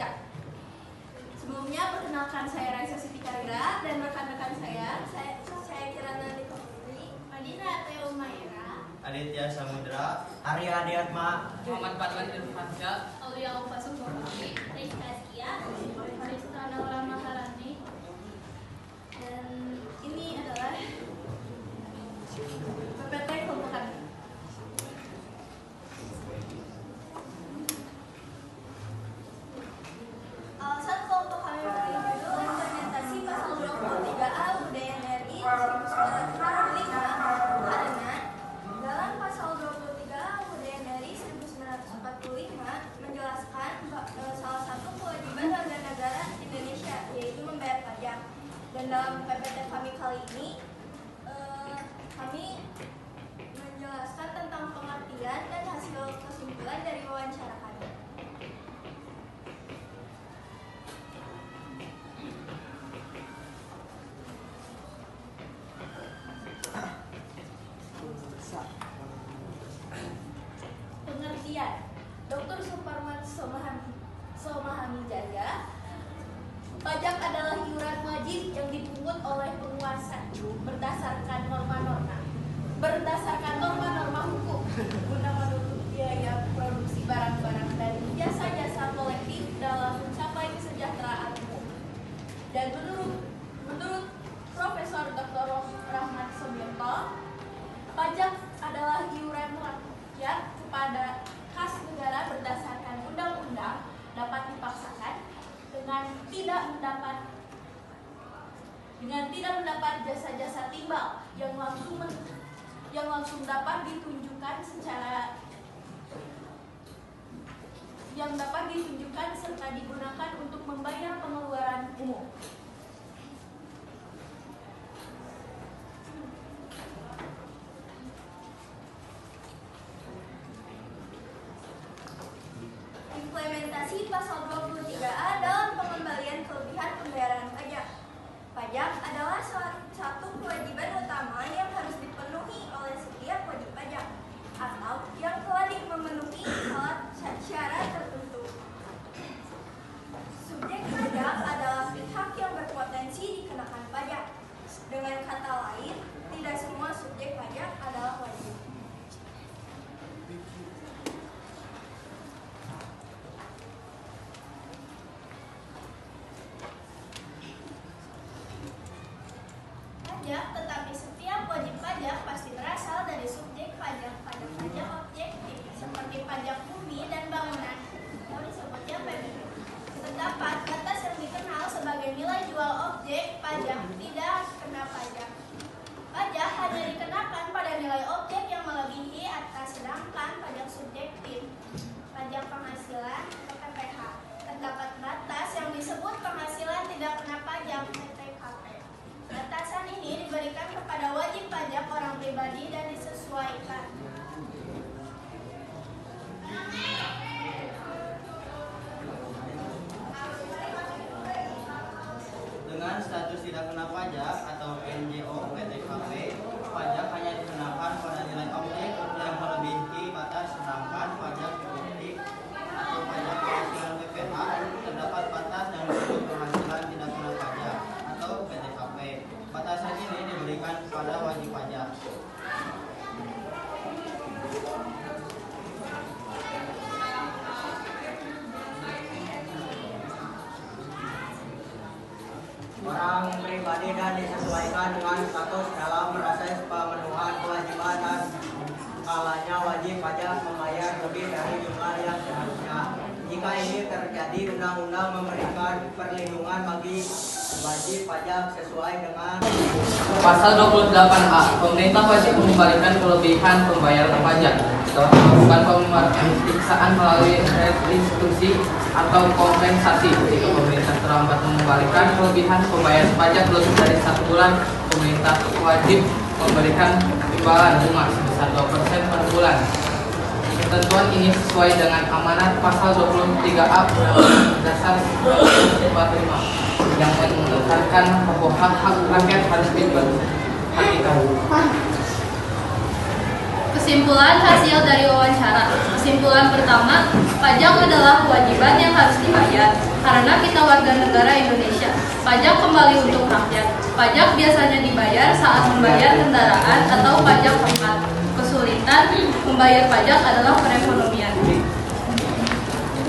pajak. Sebelumnya perkenalkan saya Raisa Siti Karira dan rekan-rekan saya Kirana Dikopri, Madina Teo Maira, Aditya Samudra, Arya Adiatma, Muhammad Fadlan Irfansyah, Aulia Upasuk Bokali, Rizka Askia, Arista Naula Maharani. Dan ini adalah PPT kelompok kami. Alasan kelompok kami memilih judul implementasi pasal 23A UUD RI 1945 karena dalam pasal 23A UUD RI 1945 menjelaskan salah satu kewajiban warga negara Indonesia yaitu membayar pajak. Dan dalam PPT kami kali ini kami menjelaskan tentang pengertian dan hasil kesimpulan dari wawancara kami. Pengertian Dr. Suparman Somahami Jaya. Pajak adalah iuran wajib yang dipungut oleh penguasa berdasarkan norma-norma hukum guna menutup biaya produksi barang-barang dan jasa-jasa kolektif dalam mencapai kesejahteraan umum. Dan menurut Profesor Dr. Rahmat Subianto, pajak adalah iuran rakyat kepada kas negara berdasarkan undang-undang dapat dipaksakan dengan tidak mendapat jasa-jasa timbal yang langsung dapat ditunjukkan serta digunakan untuk membayar pengeluaran umum. Implementasi pasal 23A dalam pengembalian kelebihan pembayaran pajak. Pajak adalah salah satu kewajiban utama yang harus dipenuhi oleh setiap wajib pajak atau yang telah memenuhi syarat tertentu. Subjek pajak adalah pihak yang berpotensi dikenakan pajak. Dengan kata lain, tidak semua subjek pajak adalah wajib. Tetapi setiap wajib pajak pasti berasal dari subjek pajak objektif seperti pajak bumi dan bangunan atau disebutnya PBB. Terdapat batas yang dikenal sebagai nilai jual objek pajak tidak kena pajak. Pajak hanya dikenakan pada nilai objek yang melebihi atas, sedangkan pajak subjektif, pajak penghasilan atau PPH, terdapat batas yang disebut penghasilan tidak kena pajak (PTKP). Batasan ini diberikan kepada wajib pajak orang pribadi dan disesuaikan. dengan status tidak kena pajak atau NJO PTKP, pajak hanya dikenakan pada nilai objek yang melebihi batas, sedangkan pajak subjektif atau pajak penghasilan PPH terdapat batas yang disebut penghasilan tidak kena pajak atau PTKP. Batasan ini diberikan kepada wajib pajak. Orang pribadi dan disesuaikan dengan status dalam proses pemenuhan kewajiban dan kalanya wajib pajak membayar lebih dari jumlah yang seharusnya. Jika ini terjadi, undang-undang memberikan perlindungan bagi wajib pajak sesuai dengan Pasal 28A. Pemerintah wajib mengembalikan kelebihan pembayaran pajak setelah melakukan pemeriksaan melalui restitusi atau kompensasi. Jika pemerintah terlambat mengembalikan kelebihan pembayaran pajak lebih dari 1 bulan, pemerintah wajib memberikan imbalan bunga sebesar 2% per bulan. Ketentuan ini sesuai dengan amanat pasal 23A Undang-Undang Dasar 1945 yang menekankan bahwa hak-hak rakyat harus diperhatikan. Kesimpulan hasil dari wawancara. Kesimpulan pertama, pajak adalah kewajiban yang harus dibayar. adalah warga negara Indonesia. Pajak kembali untuk rakyat. Pajak biasanya dibayar saat membayar kendaraan atau pajak tempat. Kesulitan membayar pajak adalah perekonomian.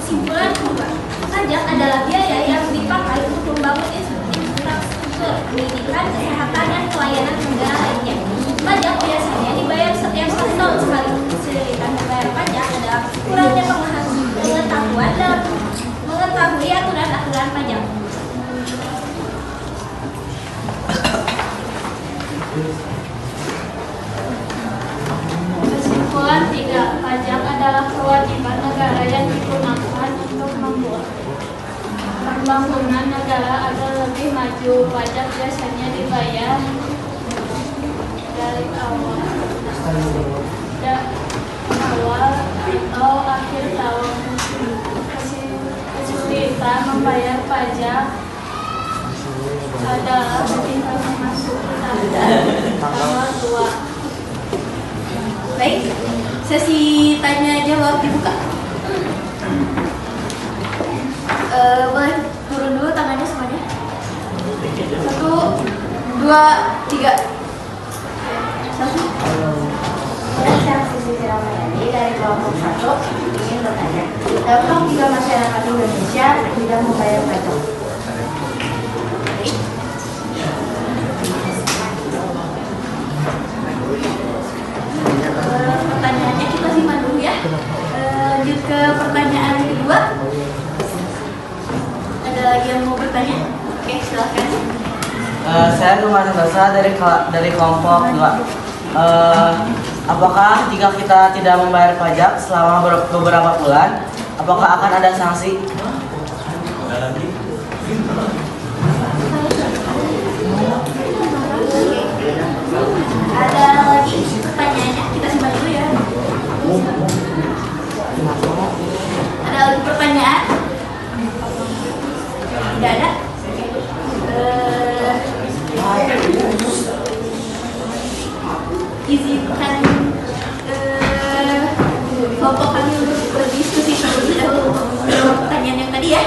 Kesimpulan kedua, pajak adalah biaya yang dipakai untuk membangun infrastruktur pendidikan, kesehatan, dan pelayanan negara lainnya. Pajak biasanya dibayar setiap 1 tahun sekali. Kesulitan membayar pajak adalah kurangnya pengetahuan dalam mengetahui aturan-aturan pajak. Kesimpulan 3, pajak adalah kewajiban negara yang digunakan untuk membuat pembangunan negara agar lebih maju. Pajak biasanya dibayar dari awal atau akhir tahun. Kesulitan membayar pajak adalah ketika memasuki tanggal 2. Baik, sesi tanya jawab dibuka. Boleh turun dulu tangannya semuanya. 1, 2, 3. 1. Saya Sisi Ramayani dari kelompok 1 ingin bertanya, dapatkah jika masyarakat Indonesia tidak membayar pajak? Pertanyaannya kita simak dulu ya. Lanjut ke pertanyaan kedua. Ada lagi yang mau bertanya? Oke, silahkan. Saya Nurman Santosa dari kelompok 2. Apakah jika kita tidak membayar pajak selama beberapa bulan, apakah akan ada sanksi? Ada lagi pertanyaannya? Kita simak dulu ya. Ada lagi pertanyaan? Tidak ada? Izinkan kelompok kami untuk berdiskusi terlebih dahulu menjawab pertanyaan yang tadi ya.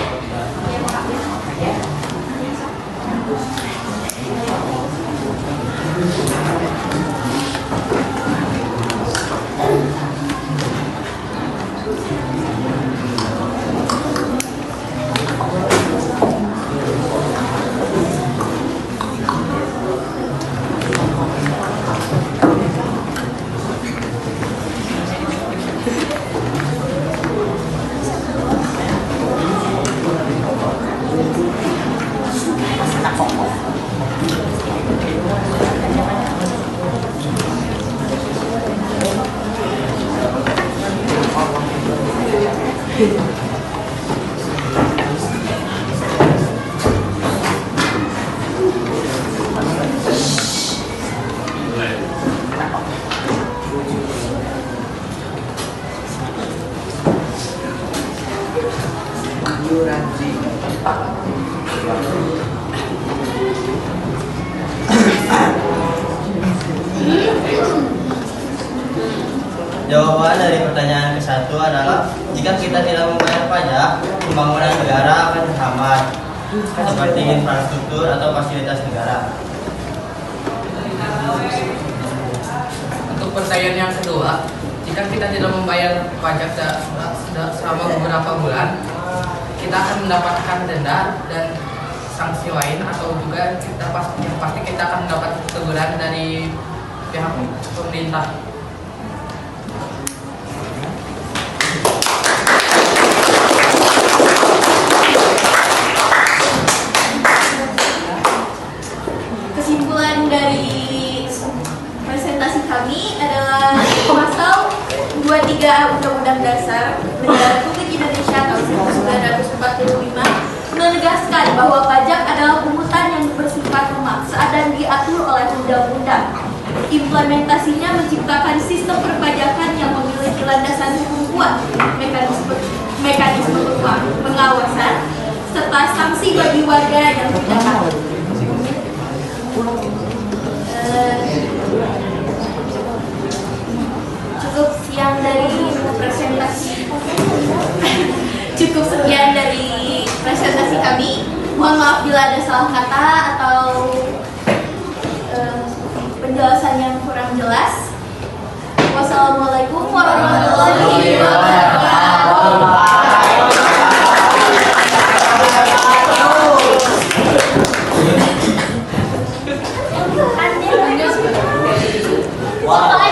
Jawaban dari pertanyaan ke-1 adalah jika kita tidak membayar pajak, pembangunan negara akan terhambat seperti infrastruktur atau fasilitas negara. Untuk pertanyaan yang kedua, jika kita tidak membayar pajak selama beberapa bulan, kita akan mendapatkan denda dan sanksi lain, atau juga yang pasti kita akan mendapat teguran dari pihak pemerintah. Kesimpulan dari presentasi kami adalah pasal 23 Undang-Undang Dasar Negara Republik Indonesia tahun 1945 menegaskan bahwa pajak adalah pungutan yang bersifat memaksa dan diatur oleh undang-undang. Implementasinya menciptakan sistem perpajakan yang memiliki landasan hukum kuat, mekanisme pengawasan, serta sanksi bagi warga yang tidak patuh. Cukup sekian dari presentasi kami. Mohon maaf bila ada salah kata atau penjelasan yang kurang jelas. Wassalamualaikum warahmatullahi wabarakatuh. Wah.